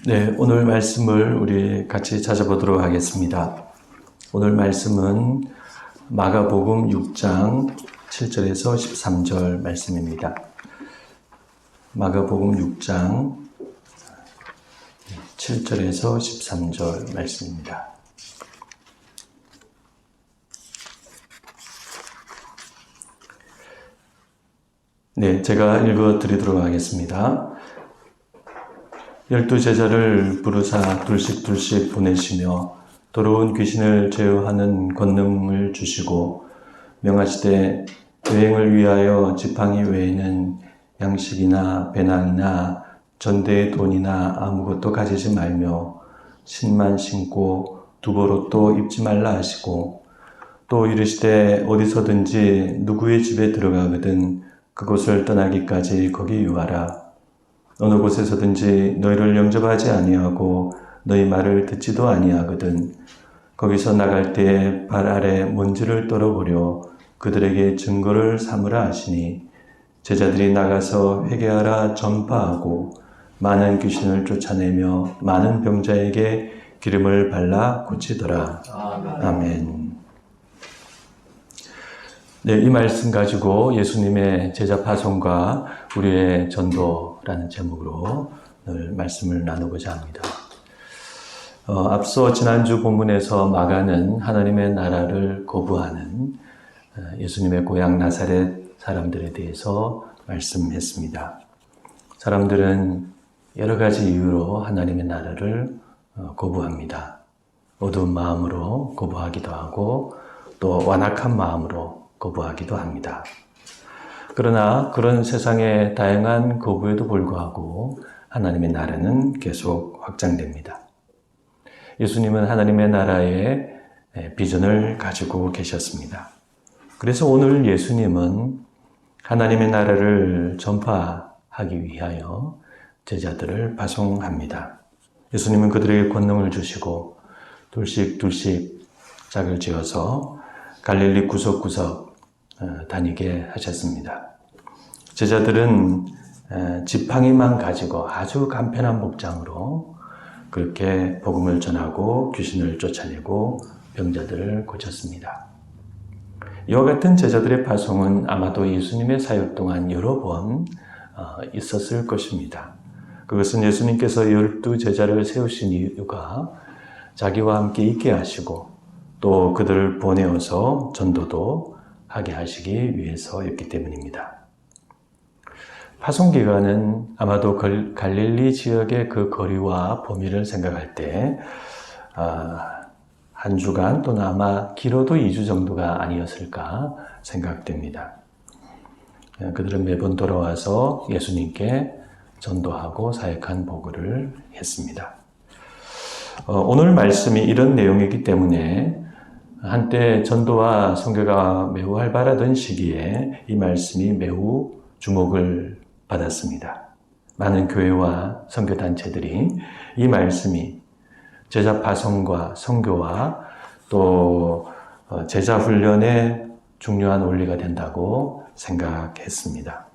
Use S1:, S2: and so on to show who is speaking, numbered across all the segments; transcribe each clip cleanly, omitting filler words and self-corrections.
S1: 네, 오늘 말씀을 우리 같이 찾아보도록 하겠습니다. 오늘 말씀은 마가복음 6장 7절에서 13절 말씀입니다. 마가복음 6장 7절에서 13절 말씀입니다. 네, 제가 읽어 드리도록 하겠습니다. 12 제자를 부르사 둘씩 보내시며 더러운 귀신을 제어하는 권능을 주시고 명하시되 여행을 위하여 지팡이 외에는 양식이나 배낭이나 전대의 돈이나 아무것도 가지지 말며 신만 신고 두보로도 입지 말라 하시고 또 이르시되 어디서든지 누구의 집에 들어가거든 그곳을 떠나기까지 거기 유하라. 어느 곳에서든지 너희를 영접하지 아니하고 너희 말을 듣지도 아니하거든 거기서 나갈 때에 발 아래 먼지를 떨어버려 그들에게 증거를 삼으라 하시니 제자들이 나가서 회개하라 전파하고 많은 귀신을 쫓아내며 많은 병자에게 기름을 발라 고치더라. 아멘. 네, 이 말씀 가지고 예수님의 제자 파송과 우리의 전도라는 제목으로 오늘 말씀을 나누고자 합니다. 앞서 지난주 본문에서 마가는 하나님의 나라를 거부하는 예수님의 고향 나사렛 사람들에 대해서 말씀했습니다. 사람들은 여러 가지 이유로 하나님의 나라를 거부합니다. 어두운 마음으로 거부하기도 하고 또 완악한 마음으로 거부하기도 합니다. 그러나 그런 세상의 다양한 거부에도 불구하고 하나님의 나라는 계속 확장됩니다. 예수님은 하나님의 나라의 비전을 가지고 계셨습니다. 그래서 오늘 예수님은 하나님의 나라를 전파하기 위하여 제자들을 파송합니다. 예수님은 그들에게 권능을 주시고 둘씩 짝을 지어서 갈릴리 구석구석 다니게 하셨습니다. 제자들은 지팡이만 가지고 아주 간편한 목장으로 그렇게 복음을 전하고 귀신을 쫓아내고 병자들을 고쳤습니다. 이와 같은 제자들의 파송은 아마도 예수님의 사역 동안 여러 번 있었을 것입니다. 그것은 예수님께서 12 제자를 세우신 이유가 자기와 함께 있게 하시고 또 그들을 보내어서 전도도 하게 하시기 위해서였기 때문입니다. 파송 기간은 아마도 갈릴리 지역의 그 거리와 범위를 생각할 때 한 주간 또는 아마 길어도 2주 정도가 아니었을까 생각됩니다. 그들은 매번 돌아와서 예수님께 전도하고 사역한 보고를 했습니다. 오늘 말씀이 이런 내용이기 때문에 한때 전도와 선교가 매우 활발하던 시기에 이 말씀이 매우 주목을 받았습니다. 많은 교회와 선교단체들이 이 말씀이 제자 파송과 선교와 또 제자 훈련의 중요한 원리가 된다고 생각했습니다.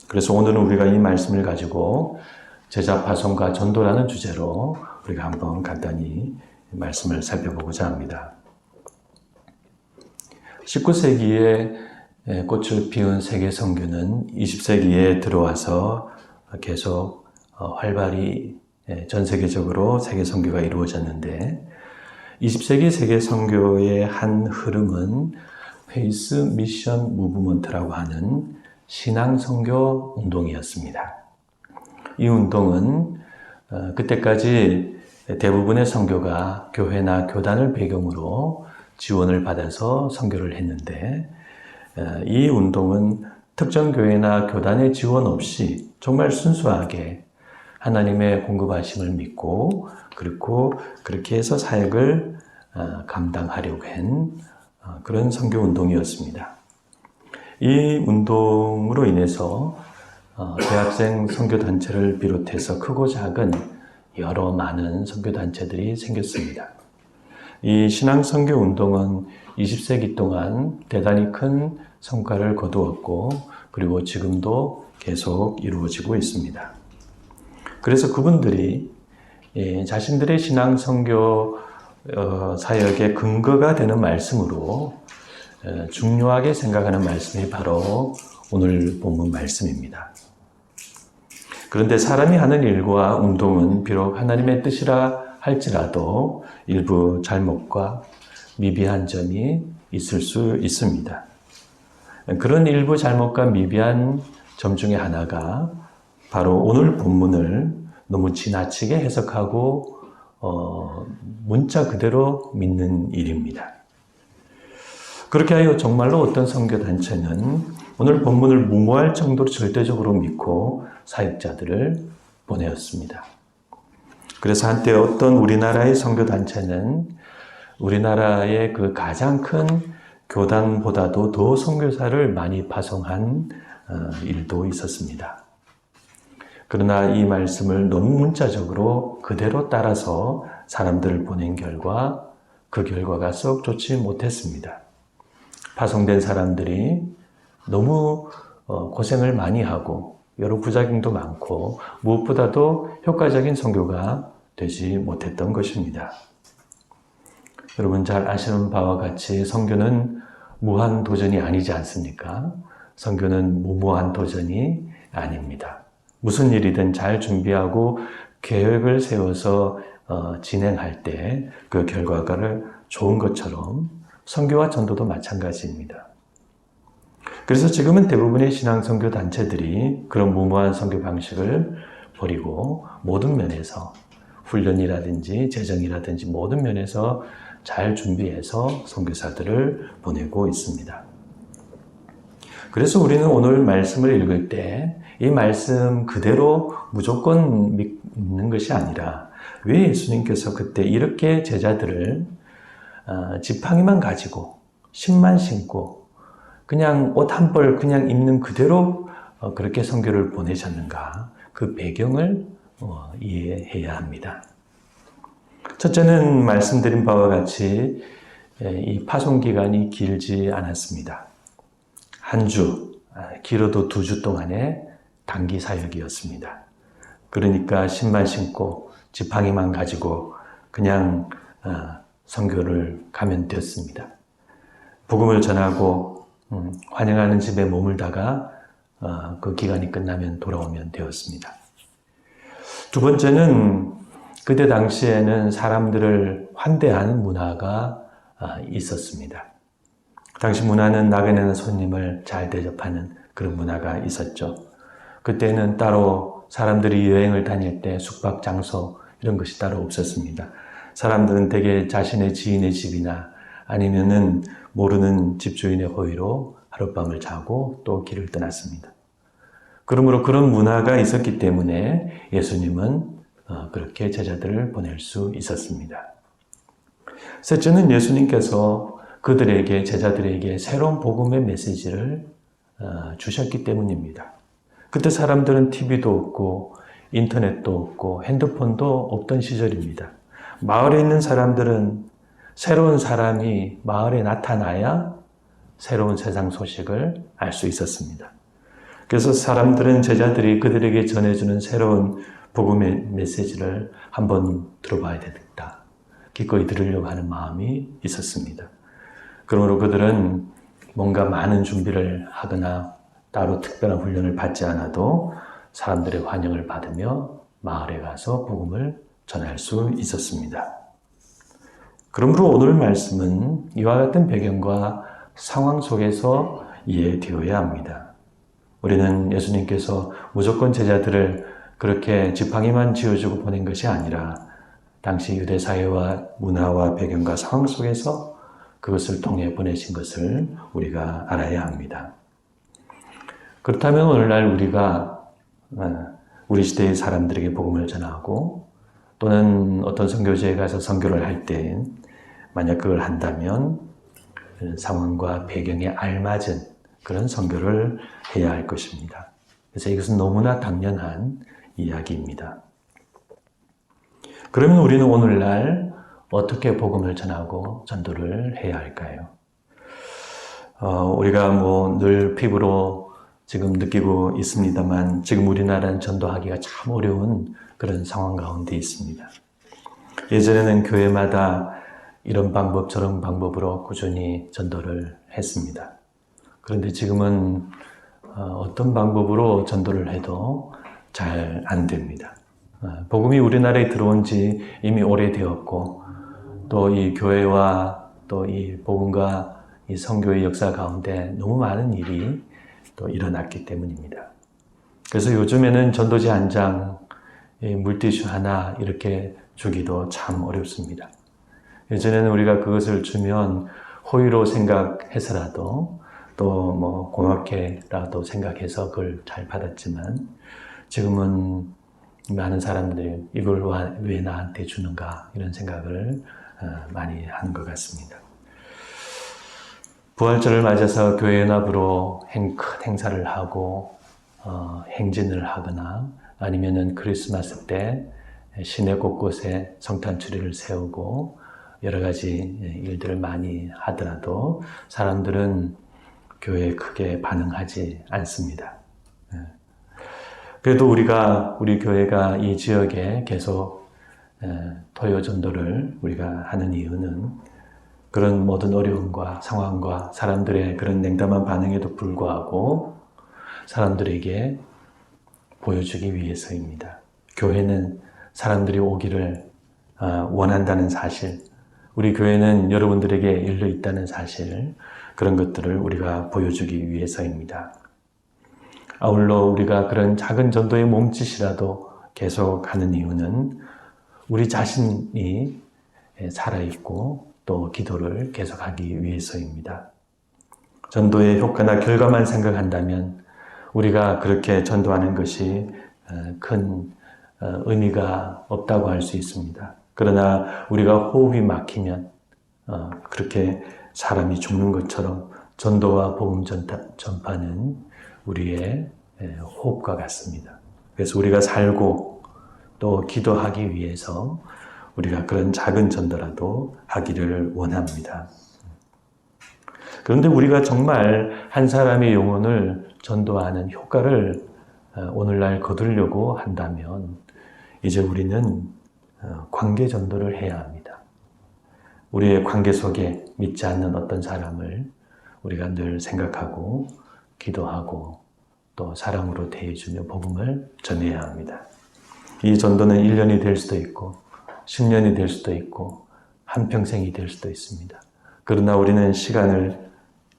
S1: 그래서 오늘은 우리가 이 말씀을 가지고 제자 파송과 전도라는 주제로 우리가 한번 간단히 말씀을 살펴보고자 합니다. 19세기에 꽃을 피운 세계 선교는 20세기에 들어와서 계속 활발히 전 세계적으로 세계 선교가 이루어졌는데 20세기 세계 선교의 한 흐름은 페이스 미션 무브먼트라고 하는 신앙 선교 운동이었습니다. 이 운동은 그때까지 대부분의 선교가 교회나 교단을 배경으로 지원을 받아서 선교를 했는데 이 운동은 특정 교회나 교단의 지원 없이 정말 순수하게 하나님의 공급하심을 믿고 그리고 그렇게 해서 사역을 감당하려고 한 그런 선교 운동이었습니다. 이 운동으로 인해서 대학생 선교단체를 비롯해서 크고 작은 여러 많은 선교단체들이 생겼습니다. 이 신앙 선교 운동은 20세기 동안 대단히 큰 성과를 거두었고 그리고 지금도 계속 이루어지고 있습니다. 그래서 그분들이 자신들의 신앙 선교 사역의 근거가 되는 말씀으로 중요하게 생각하는 말씀이 바로 오늘 본문 말씀입니다. 그런데 사람이 하는 일과 운동은 비록 하나님의 뜻이라 할지라도 일부 잘못과 미비한 점이 있을 수 있습니다. 그런 일부 잘못과 미비한 점 중에 하나가 바로 오늘 본문을 너무 지나치게 해석하고 문자 그대로 믿는 일입니다. 그렇게 하여 정말로 어떤 선교단체는 오늘 본문을 무모할 정도로 절대적으로 믿고 사역자들을 보내었습니다. 그래서 한때 어떤 우리나라의 선교단체는 우리나라의 그 가장 큰 교단보다도 더 선교사를 많이 파송한 일도 있었습니다. 그러나 이 말씀을 너무 문자적으로 그대로 따라서 사람들을 보낸 결과 그 결과가 썩 좋지 못했습니다. 파송된 사람들이 너무 고생을 많이 하고 여러 부작용도 많고 무엇보다도 효과적인 선교가 되지 못했던 것입니다. 여러분 잘 아시는 바와 같이 선교는 무한 도전이 아니지 않습니까? 선교는 무모한 도전이 아닙니다. 무슨 일이든 잘 준비하고 계획을 세워서 진행할 때 그 결과가 좋은 것처럼 선교와 전도도 마찬가지입니다. 그래서 지금은 대부분의 신앙 선교 단체들이 그런 무모한 선교 방식을 버리고 모든 면에서 훈련이라든지 재정이라든지 모든 면에서 잘 준비해서 선교사들을 보내고 있습니다. 그래서 우리는 오늘 말씀을 읽을 때 이 말씀 그대로 무조건 믿는 것이 아니라 왜 예수님께서 그때 이렇게 제자들을 지팡이만 가지고 신만 신고 그냥 옷 한 벌 그냥 입는 그대로 그렇게 선교를 보내셨는가 그 배경을 이해해야 합니다. 첫째는 말씀드린 바와 같이 이 파송 기간이 길지 않았습니다. 한 주, 길어도 2주 동안의 단기 사역이었습니다. 그러니까 신만 신고 지팡이만 가지고 그냥 선교를 가면 되었습니다. 복음을 전하고 환영하는 집에 머물다가 그 기간이 끝나면 돌아오면 되었습니다. 두 번째는 그때 당시에는 사람들을 환대하는 문화가 있었습니다. 당시 문화는 나그네나 손님을 잘 대접하는 그런 문화가 있었죠. 그때는 따로 사람들이 여행을 다닐 때 숙박 장소 이런 것이 따로 없었습니다. 사람들은 대개 자신의 지인의 집이나 아니면은 모르는 집주인의 호의로 하룻밤을 자고 또 길을 떠났습니다. 그러므로 그런 문화가 있었기 때문에 예수님은 그렇게 제자들을 보낼 수 있었습니다. 셋째는 예수님께서 그들에게 제자들에게 새로운 복음의 메시지를 주셨기 때문입니다. 그때 사람들은 TV도 없고 인터넷도 없고 핸드폰도 없던 시절입니다. 마을에 있는 사람들은 새로운 사람이 마을에 나타나야 새로운 세상 소식을 알 수 있었습니다. 그래서 사람들은 제자들이 그들에게 전해주는 새로운 복음의 메시지를 한번 들어봐야 되겠다. 기꺼이 들으려고 하는 마음이 있었습니다. 그러므로 그들은 뭔가 많은 준비를 하거나 따로 특별한 훈련을 받지 않아도 사람들의 환영을 받으며 마을에 가서 복음을 전할 수 있었습니다. 그러므로 오늘 말씀은 이와 같은 배경과 상황 속에서 이해되어야 합니다. 우리는 예수님께서 무조건 제자들을 그렇게 지팡이만 쥐어주고 보낸 것이 아니라 당시 유대 사회와 문화와 배경과 상황 속에서 그것을 통해 보내신 것을 우리가 알아야 합니다. 그렇다면 오늘날 우리가 우리 시대의 사람들에게 복음을 전하고 또는 어떤 선교지에 가서 선교를 할 때 만약 그걸 한다면 상황과 배경에 알맞은 그런 선교를 해야 할 것입니다. 그래서 이것은 너무나 당연한 이야기입니다. 그러면 우리는 오늘날 어떻게 복음을 전하고 전도를 해야 할까요? 우리가 늘 피부로 지금 느끼고 있습니다만 지금 우리나라는 전도하기가 참 어려운 그런 상황 가운데 있습니다. 예전에는 교회마다 이런 방법 저런 방법으로 꾸준히 전도를 했습니다. 그런데 지금은 어떤 방법으로 전도를 해도 잘 안 됩니다. 복음이 우리나라에 들어온 지 이미 오래되었고 또 이 교회와 또 이 복음과 이 선교의 역사 가운데 너무 많은 일이 또 일어났기 때문입니다. 그래서 요즘에는 전도지 한 장, 물티슈 하나 이렇게 주기도 참 어렵습니다. 예전에는 우리가 그것을 주면 호의로 생각해서라도 또 뭐 고맙게라도 생각해서 그걸 잘 받았지만 지금은 많은 사람들이 이걸 왜 나한테 주는가 이런 생각을 많이 하는 것 같습니다. 부활절을 맞아서 교회 연합으로 큰 행사를 하고 행진을 하거나 아니면은 크리스마스 때 시내 곳곳에 성탄 트리를 세우고 여러 가지 일들을 많이 하더라도 사람들은 교회에 크게 반응하지 않습니다. 그래도 우리 교회가 이 지역에 계속 토요 전도를 우리가 하는 이유는 그런 모든 어려움과 상황과 사람들의 그런 냉담한 반응에도 불구하고 사람들에게 보여주기 위해서입니다. 교회는 사람들이 오기를 원한다는 사실, 우리 교회는 여러분들에게 열려 있다는 사실, 그런 것들을 우리가 보여주기 위해서입니다. 아울러 우리가 그런 작은 전도의 몸짓이라도 계속 하는 이유는 우리 자신이 살아있고 또 기도를 계속하기 위해서입니다. 전도의 효과나 결과만 생각한다면 우리가 그렇게 전도하는 것이 큰 의미가 없다고 할 수 있습니다. 그러나 우리가 호흡이 막히면 그렇게 사람이 죽는 것처럼 전도와 복음 전파는 우리의 호흡과 같습니다. 그래서 우리가 살고 또 기도하기 위해서 우리가 그런 작은 전도라도 하기를 원합니다. 그런데 우리가 정말 한 사람의 영혼을 전도하는 효과를 오늘날 거두려고 한다면 이제 우리는 관계 전도를 해야 합니다. 우리의 관계 속에 믿지 않는 어떤 사람을 우리가 늘 생각하고 기도하고 또 사랑으로 대해주며 복음을 전해야 합니다. 이 전도는 1년이 될 수도 있고 10년이 될 수도 있고 한평생이 될 수도 있습니다. 그러나 우리는 시간을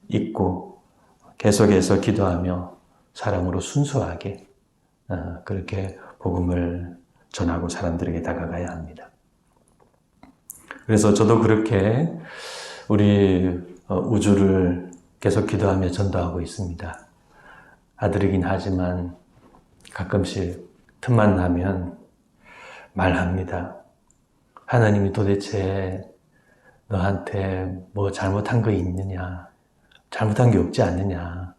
S1: 잊고 계속해서 기도하며 사랑으로 순수하게 그렇게 복음을 전하고 사람들에게 다가가야 합니다. 그래서 저도 그렇게 우리 우주를 계속 기도하며 전도하고 있습니다. 아들이긴 하지만 가끔씩 틈만 나면 말합니다. 하나님이 도대체 너한테 뭐 잘못한 거 있느냐? 잘못한 게 없지 않느냐?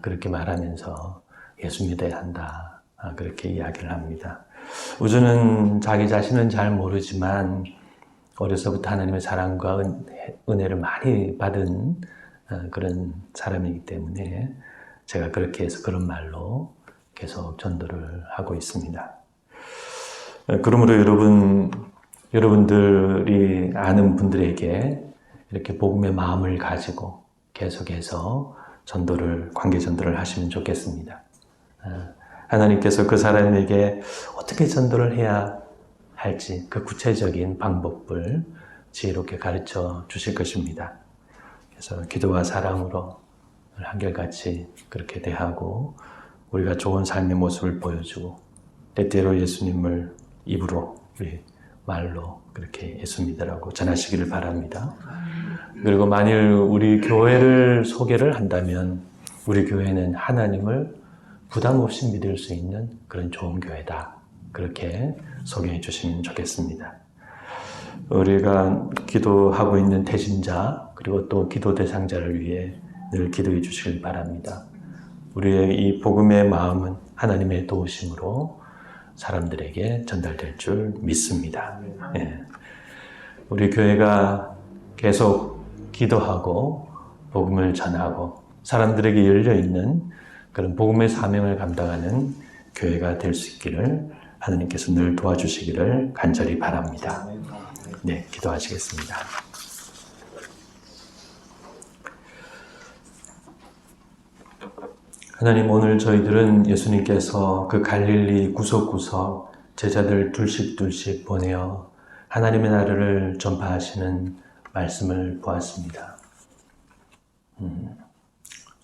S1: 그렇게 말하면서 예수 믿어야 한다. 그렇게 이야기를 합니다. 우주는 자기 자신은 잘 모르지만 어려서부터 하나님의 사랑과 은혜를 많이 받은 그런 사람이기 때문에 제가 그렇게 해서 그런 말로 계속 전도를 하고 있습니다. 그러므로 여러분들이 아는 분들에게 이렇게 복음의 마음을 가지고 계속해서 관계 전도를 하시면 좋겠습니다. 하나님께서 그 사람에게 어떻게 전도를 해야 할지 그 구체적인 방법을 지혜롭게 가르쳐 주실 것입니다. 그래서 기도와 사랑으로 한결같이 그렇게 대하고 우리가 좋은 삶의 모습을 보여주고 때때로 예수님을 입으로 우리 말로 그렇게 예수 믿으라고 전하시기를 바랍니다. 그리고 만일 우리 교회를 소개를 한다면 우리 교회는 하나님을 부담 없이 믿을 수 있는 그런 좋은 교회다. 그렇게 소개해 주시면 좋겠습니다. 우리가 기도하고 있는 대신자 그리고 또 기도 대상자를 위해 늘 기도해 주시길 바랍니다. 우리의 이 복음의 마음은 하나님의 도우심으로 사람들에게 전달될 줄 믿습니다. 예. 우리 교회가 계속 기도하고 복음을 전하고 사람들에게 열려있는 그런 복음의 사명을 감당하는 교회가 될 수 있기를 하나님께서 늘 도와주시기를 간절히 바랍니다. 네, 기도하시겠습니다. 하나님, 오늘 저희들은 예수님께서 그 갈릴리 구석구석 제자들 둘씩 보내어 하나님의 나라를 전파하시는 말씀을 보았습니다.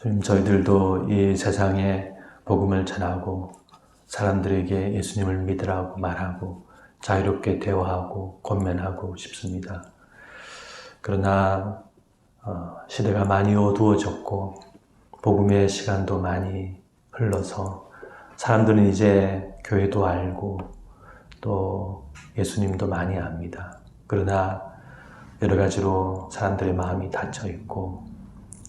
S1: 주님, 저희들도 이 세상에 복음을 전하고 사람들에게 예수님을 믿으라고 말하고 자유롭게 대화하고 권면하고 싶습니다. 그러나 시대가 많이 어두워졌고 복음의 시간도 많이 흘러서 사람들은 이제 교회도 알고 또 예수님도 많이 압니다. 그러나 여러 가지로 사람들의 마음이 닫혀 있고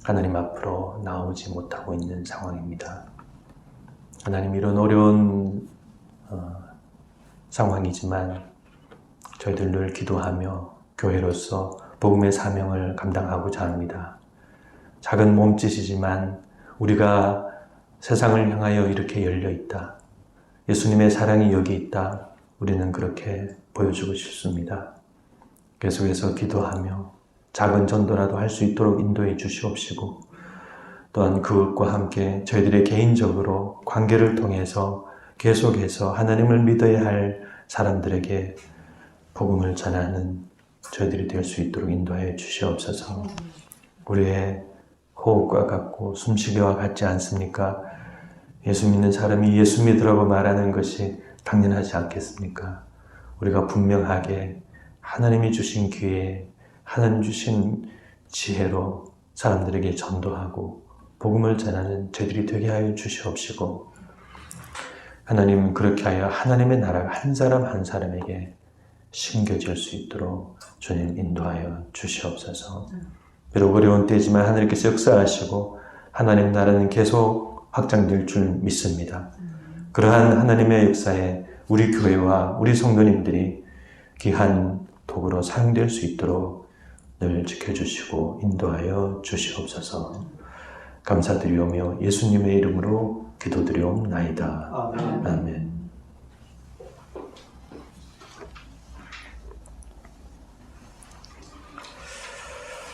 S1: 하나님 앞으로 나오지 못하고 있는 상황입니다. 하나님, 이런 어려운 상황이지만 저희들 늘 기도하며 교회로서 복음의 사명을 감당하고자 합니다. 작은 몸짓이지만 우리가 세상을 향하여 이렇게 열려 있다. 예수님의 사랑이 여기 있다. 우리는 그렇게 보여주고 싶습니다. 계속해서 기도하며 작은 전도라도 할 수 있도록 인도해 주시옵시고 또한 그것과 함께 저희들의 개인적으로 관계를 통해서 계속해서 하나님을 믿어야 할 사람들에게 복음을 전하는 저희들이 될 수 있도록 인도하여 주시옵소서. 우리의 호흡과 같고 숨쉬기와 같지 않습니까? 예수 믿는 사람이 예수 믿으라고 말하는 것이 당연하지 않겠습니까? 우리가 분명하게 하나님이 주신 기회, 하나님 주신 지혜로 사람들에게 전도하고 복음을 전하는 저희들이 되게 하여 주시옵시고 하나님, 그렇게 하여 하나님의 나라가 한 사람 한 사람에게 심겨질 수 있도록 주님 인도하여 주시옵소서. 비록 어려운 때지만 하나님께서 역사하시고 하나님 나라는 계속 확장될 줄 믿습니다. 그러한 하나님의 역사에 우리 교회와 우리 성도님들이 귀한 도구로 사용될 수 있도록 늘 지켜주시고 인도하여 주시옵소서. 감사드리오며 예수님의 이름으로 기도드리옵나이다. 아멘.